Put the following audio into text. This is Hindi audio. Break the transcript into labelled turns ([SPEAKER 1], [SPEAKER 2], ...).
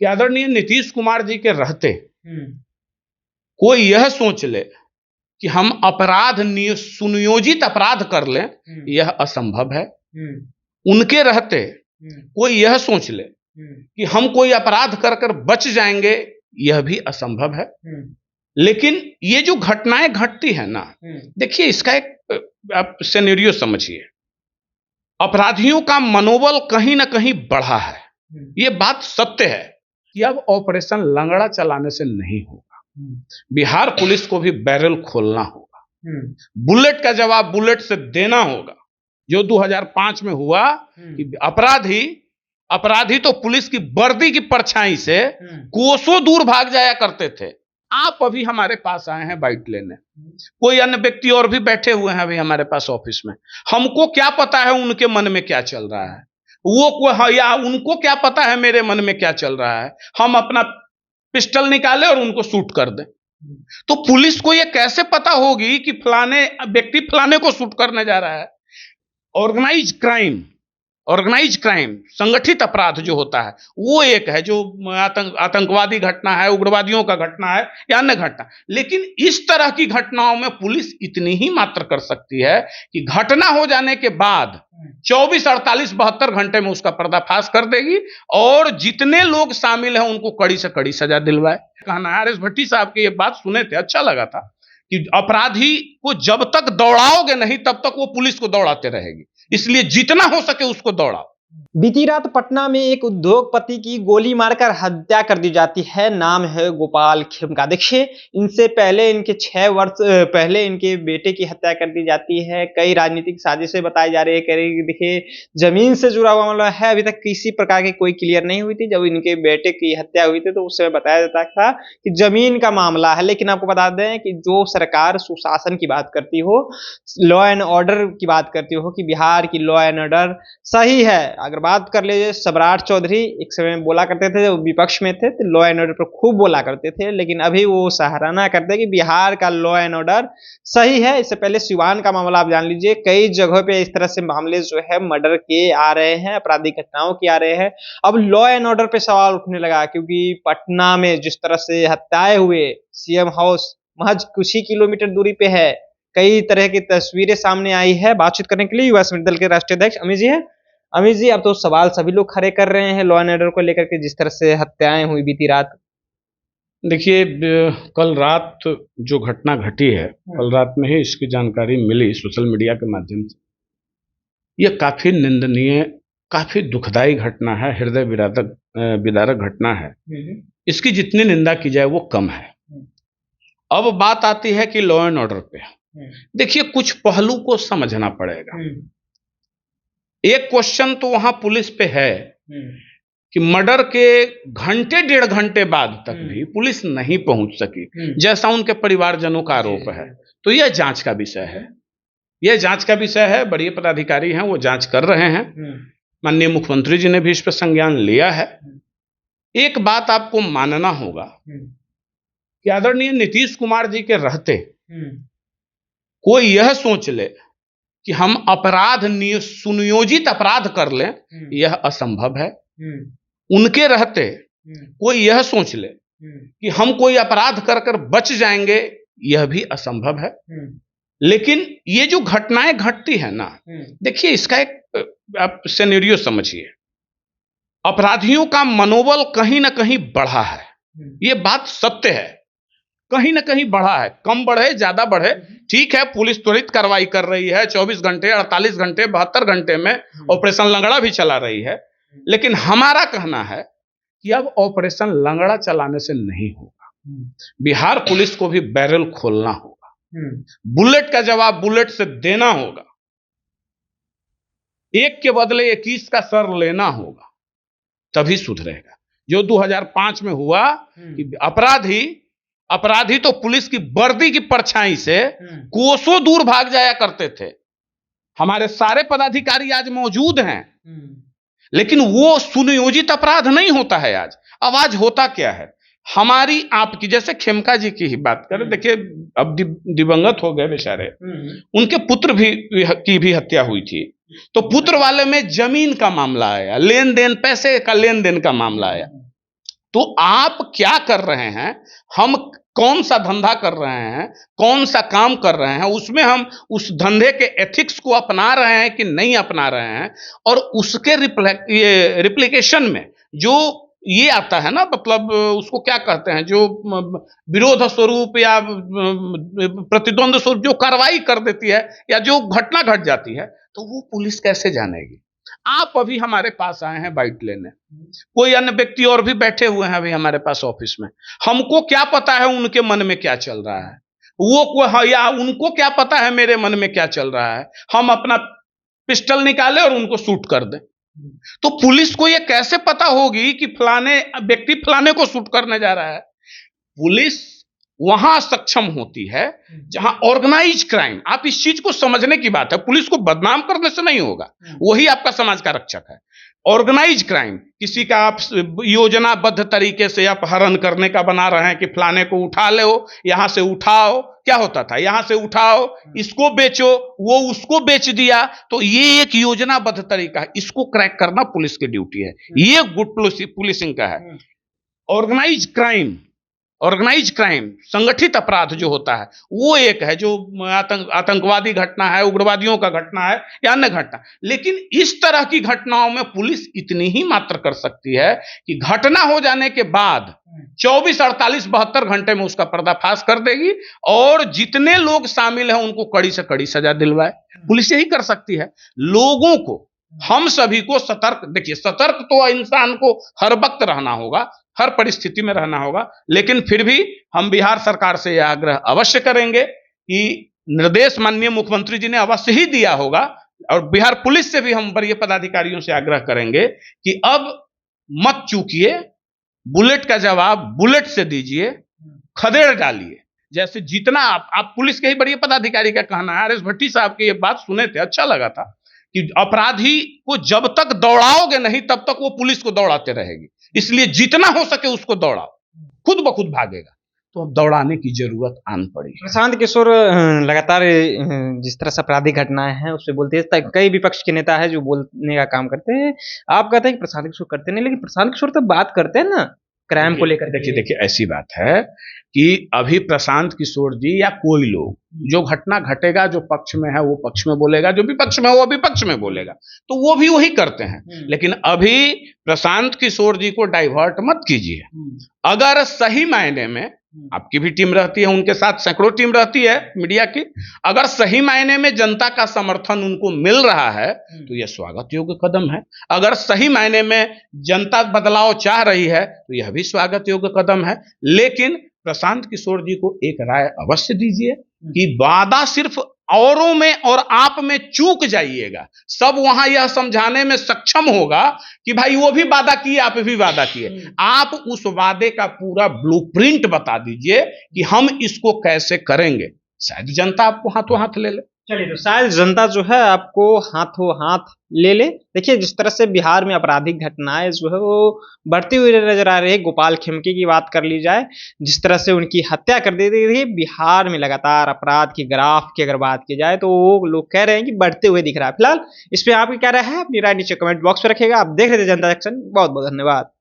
[SPEAKER 1] कि आदरणीय नीतीश कुमार जी के रहते कोई यह सोच ले कि हम सुनियोजित अपराध कर लें, यह असंभव है। उनके रहते कोई यह सोच ले कि हम कोई अपराध कर कर बच जाएंगे, यह भी असंभव है। लेकिन ये जो घटनाएं घटती है ना, देखिए इसका एक आप सिनेरियो समझिए। अपराधियों का मनोबल कहीं ना कहीं बढ़ा है, ये बात सत्य है कि अब ऑपरेशन लंगड़ा चलाने से नहीं होगा। बिहार पुलिस को भी बैरल खोलना होगा, बुलेट का जवाब बुलेट से देना होगा। जो 2005 में हुआ कि अपराधी तो पुलिस की वर्दी की परछाई से कोसों दूर भाग जाया करते थे। आप अभी हमारे पास आए हैं बाइट लेने, कोई अन्य व्यक्ति और भी बैठे हुए हैं अभी हमारे पास ऑफिस में। हमको क्या पता है उनके मन में क्या चल रहा है, या उनको क्या पता है मेरे मन में क्या चल रहा है। हम अपना पिस्टल निकाले और उनको शूट कर दें, तो पुलिस को यह कैसे पता होगी कि फलाने व्यक्ति फलाने को शूट करने जा रहा है। ऑर्गेनाइज क्राइम संगठित अपराध जो होता है वो एक है, जो आतंकवादी घटना है, उग्रवादियों का घटना है या अन्य घटना। लेकिन इस तरह की घटनाओं में पुलिस इतनी ही मात्र कर सकती है कि घटना हो जाने के बाद 24, 48, 72 घंटे में उसका पर्दाफाश कर देगी और जितने लोग शामिल हैं उनको कड़ी से कड़ी सजा दिलवाए। कहना आर एस भट्टी साहब की ये बात सुने थे, अच्छा लगा था कि अपराधी को जब तक दौड़ाओगे नहीं तब तक वो पुलिस को दौड़ाते रहेगी, इसलिए जितना हो सके उसको दौड़ाओ।
[SPEAKER 2] बीती रात पटना में एक उद्योगपति की गोली मारकर हत्या कर दी जाती है। नाम है गोपाल खेमका। देखिए, इनसे पहले इनके 6 वर्ष पहले इनके बेटे की हत्या कर दी जाती है। कई राजनीतिक साजिशें बताई जा रही है। देखिए, जमीन से जुड़ा हुआ मामला है, अभी तक किसी प्रकार की कोई क्लियर नहीं हुई थी। जब इनके बेटे की हत्या हुई थी तो उस समय बताया जाता था कि जमीन का मामला है। लेकिन आपको बता दें कि जो सरकार सुशासन की बात करती हो, लॉ एंड ऑर्डर की बात करती हो कि बिहार की लॉ एंड ऑर्डर सही है। अगर बात कर लीजिए, सम्राट चौधरी एक समय बोला करते थे, जब विपक्ष में थे तो लॉ एंड ऑर्डर पर खूब बोला करते थे, लेकिन अभी वो सराहना करते हैं कि बिहार का लॉ एंड ऑर्डर सही है। इससे पहले सिवान का मामला आप जान लीजिए, कई जगहों पे इस तरह से मामले जो है मर्डर के आ रहे हैं, आपराधिक घटनाओं के आ रहे हैं। अब लॉ एंड ऑर्डर पे सवाल उठने लगा, क्योंकि पटना में जिस तरह से हत्याएं हुए, सीएम हाउस महज कुछ ही किलोमीटर दूरी पे है। कई तरह की तस्वीरें सामने आई है। बातचीत करने के लिए युवा समर्थन दल के राष्ट्रीय अध्यक्ष अमित जी हैं। अमित जी, अब तो सवाल सभी लोग खड़े कर रहे हैं लॉ एंड ऑर्डर को लेकर के, जिस तरह से हत्याएं हुई बीती रात।
[SPEAKER 1] देखिए, कल रात जो घटना घटी है, कल रात में ही इसकी जानकारी मिली सोशल मीडिया के माध्यम से। यह काफी निंदनीय, काफी दुखदायी घटना है, हृदय विदारक घटना है। इसकी जितनी निंदा की जाए वो कम है। अब बात आती है कि लॉ एंड ऑर्डर पे। देखिए, कुछ पहलू को समझना पड़ेगा। एक क्वेश्चन तो वहां पुलिस पे है कि मर्डर के घंटे 1.5 घंटे बाद तक भी पुलिस नहीं पहुंच सकी, जैसा उनके परिवारजनों का आरोप है। तो यह जांच का विषय है, यह जांच का विषय है। बड़े पदाधिकारी हैं, वो जांच कर रहे हैं। माननीय मुख्यमंत्री जी ने भी इस पर संज्ञान लिया है। एक बात आपको मानना होगा कि आदरणीय नीतीश कुमार जी के रहते कोई यह सोच ले कि हम सुनियोजित अपराध कर लें, यह असंभव है। उनके रहते कोई यह सोच ले कि हम कोई अपराध कर कर बच जाएंगे, यह भी असंभव है। लेकिन ये जो घटनाएं घटती है ना, देखिए इसका एक आप सिनेरियो समझिए। अपराधियों का मनोबल कहीं ना कहीं बढ़ा है, ये बात सत्य है। कहीं ना कहीं बढ़ा है, कम बढ़े ज्यादा बढ़े, ठीक है। पुलिस त्वरित कार्रवाई कर रही है, 24 घंटे, 48 घंटे, 72 घंटे में ऑपरेशन लंगड़ा भी चला रही है। लेकिन हमारा कहना है कि अब ऑपरेशन लंगड़ा चलाने से नहीं होगा। बिहार पुलिस को भी बैरल खोलना होगा, बुलेट का जवाब बुलेट से देना होगा, एक के बदले 21 का सर लेना होगा, तभी सुधरेगा। जो 2005 में हुआ कि अपराधी तो पुलिस की वर्दी की परछाई से कोसों दूर भाग जाया करते थे। हमारे सारे पदाधिकारी आज मौजूद हैं, लेकिन वो सुनियोजित अपराध नहीं होता है आज। अब आज होता क्या है, हमारी आपकी, जैसे खेमका जी की ही बात करें। देखिए, अब दिवंगत हो गए बेचारे, उनके पुत्र की भी हत्या हुई थी। तो पुत्र वाले में जमीन का मामला आया, लेन देन, पैसे का लेन देन का मामला आया। तो आप क्या कर रहे हैं, हम कौन सा धंधा कर रहे हैं, कौन सा काम कर रहे हैं, उसमें हम उस धंधे के एथिक्स को अपना रहे हैं कि नहीं अपना रहे हैं, और उसके रिप्लिकेशन में जो ये आता है ना, मतलब उसको क्या कहते हैं, जो विरोध स्वरूप या प्रतिद्वंद स्वरूप जो कार्रवाई कर देती है या जो घटना घट जाती है, तो वो पुलिस कैसे जानेगी। आप अभी हमारे पास आए हैं बाइट लेने, कोई अन्य व्यक्ति और भी बैठे हुए हैं अभी हमारे पास ऑफिस में, हमको क्या पता है उनके मन में क्या चल रहा है, या उनको क्या पता है मेरे मन में क्या चल रहा है। हम अपना पिस्टल निकाले और उनको शूट कर दें, तो पुलिस को यह कैसे पता होगी कि फलाने व्यक्ति फलाने को शूट करने जा रहा है। पुलिस वहां सक्षम होती है जहां ऑर्गेनाइज क्राइम, आप इस चीज को समझने की बात है, पुलिस को बदनाम करने से नहीं होगा, वही आपका समाज का रक्षक है। ऑर्गेनाइज क्राइम, किसी का आप योजनाबद्ध तरीके से अपहरण करने का बना रहे हैं कि फलाने को उठा लो, यहां से उठाओ, क्या होता था, यहां से उठाओ, इसको बेचो, वो उसको बेच दिया, तो ये एक योजनाबद्ध तरीका है, इसको क्रैक करना पुलिस की ड्यूटी है, ये गुड पुलिसिंग का है। ऑर्गेनाइज क्राइम संगठित अपराध जो होता है वो एक है, जो आतंकवादी घटना है, उग्रवादियों का घटना है या अन्य घटना। लेकिन इस तरह की घटनाओं में पुलिस इतनी ही मात्र कर सकती है कि घटना हो जाने के बाद 24, 48, 72 घंटे में उसका पर्दाफाश कर देगी और जितने लोग शामिल हैं उनको कड़ी से कड़ी सजा दिलवाए। पुलिस यही कर सकती है। लोगों को, हम सभी को सतर्क, देखिए सतर्क तो इंसान को हर वक्त रहना होगा, हर परिस्थिति में रहना होगा, लेकिन फिर भी हम बिहार सरकार से यह आग्रह अवश्य करेंगे कि निर्देश माननीय मुख्यमंत्री जी ने अवश्य ही दिया होगा, और बिहार पुलिस से भी हम वरीय पदाधिकारियों से आग्रह करेंगे कि अब मत चूकिए, बुलेट का जवाब बुलेट से दीजिए, खदेड़ डालिए। जैसे जितना आप पुलिस के ही वरीय पदाधिकारी का कहना है, RS भट्टी साहब की ये बात सुने थे, अच्छा लगा था कि अपराधी को जब तक दौड़ाओगे नहीं तब तक वो पुलिस को दौड़ाते रहेगी, इसलिए जितना हो सके उसको दौड़ाओ, खुद ब खुद भागेगा। तो अब दौड़ाने की जरूरत आन पड़ी।
[SPEAKER 2] प्रशांत किशोर लगातार जिस तरह से आपराधिक घटनाएं हैं उस पर बोलते हैं, कई विपक्ष के नेता है जो बोलने का काम करते हैं, आप कहते हैं कि प्रशांत किशोर करते नहीं, लेकिन प्रशांत किशोर तो बात करते हैं ना क्राइम को लेकर।
[SPEAKER 1] देखिए ऐसी बात है कि अभी प्रशांत किशोर जी या कोई लोग, जो घटना घटेगा, जो पक्ष में है वो पक्ष में बोलेगा, जो विपक्ष में है वो विपक्ष में बोलेगा, तो वो भी वही करते हैं। लेकिन अभी प्रशांत किशोर जी को डाइवर्ट मत कीजिए। अगर सही मायने में, आपकी भी टीम रहती है, उनके साथ सैकड़ों टीम रहती है मीडिया की, अगर सही मायने में जनता का समर्थन उनको मिल रहा है तो यह स्वागत योग्य कदम है। अगर सही मायने में जनता बदलाव चाह रही है तो यह भी स्वागत योग्य कदम है। लेकिन प्रशांत किशोर जी को एक राय अवश्य दीजिए कि वादा सिर्फ औरों में और आप में चूक जाइएगा, सब वहां यह समझाने में सक्षम होगा कि भाई वो भी वादा किए, आप भी वादा किए, आप उस वादे का पूरा ब्लूप्रिंट बता दीजिए कि हम इसको कैसे करेंगे, शायद जनता आपको हाथों हाथ ले ले।
[SPEAKER 2] चलिए, तो शायद जनता जो है आपको हाथों हाथ ले ले। देखिए, जिस तरह से बिहार में आपराधिक घटनाएं जो है वो बढ़ती हुई नजर आ रही है। गोपाल खेमके की बात कर ली जाए, जिस तरह से उनकी हत्या कर दी गई, बिहार में लगातार अपराध की ग्राफ की अगर बात की जाए तो वो लोग कह रहे हैं कि बढ़ते हुए दिख रहा है। फिलहाल इस पे आपकी क्या राय है, अपनी राय नीचे कमेंट बॉक्स में रखिएगा। आप देख रहे थे जनता जंक्शन, बहुत बहुत धन्यवाद।